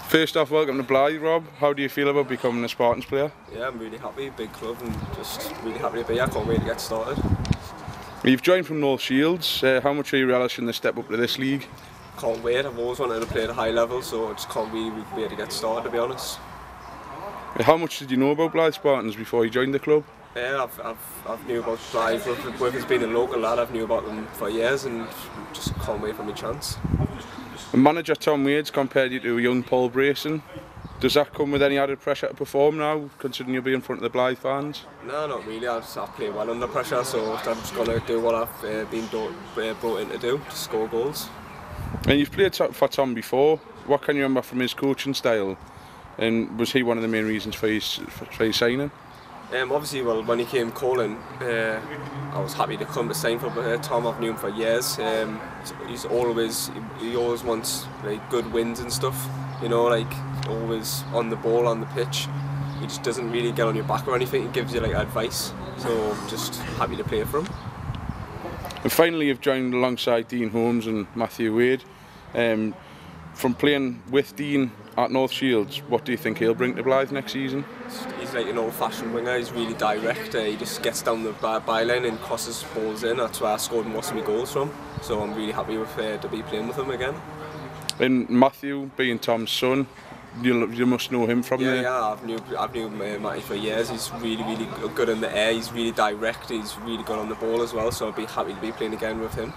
First off, welcome to Blyth, Rob. How do you feel about becoming a Spartans player? Yeah, I'm really happy, big club, and just really happy to be here. I can't wait to get started. You've joined from North Shields. How much are you relishing the step up to this league? Can't wait, I've always wanted to play at a high level, so I just can't really wait to get started, to be honest. How much did you know about Blyth Spartans before you joined the club? Yeah, I've knew about Blyth. With being a local lad, I've knew about them for years, and just can't wait for my chance. Manager Tom Wade's compared you to a young Paul Brayson. Does that come with any added pressure to perform now, considering you'll be in front of the Blyth fans? No, not really. I play well under pressure, so I'm just going to do what I've been brought in to do, to score goals. And you've played for Tom before. What can you remember from his coaching style? And was he one of the main reasons for his signing? Obviously, well, when he came calling, I was happy to come to sign for Tom. I've known him for years. He always wants like good wins and stuff. You know, like always on the ball, on the pitch. He just doesn't really get on your back or anything. He gives you like advice. So I'm just happy to play for him. And finally, you've joined alongside Dean Holmes and Matthew Wade. From playing with Dean at North Shields, what do you think he'll bring to Blyth next season? He's like an old-fashioned winger. He's really direct. He just gets down the byline and crosses balls in. That's where I scored most of my goals from. So I'm really happy with to be playing with him again. And Matthew, being Tom's son, you must know him from there. Yeah, I've knew Matty for years. He's really good in the air. He's really direct. He's really good on the ball as well. So I'd be happy to be playing again with him.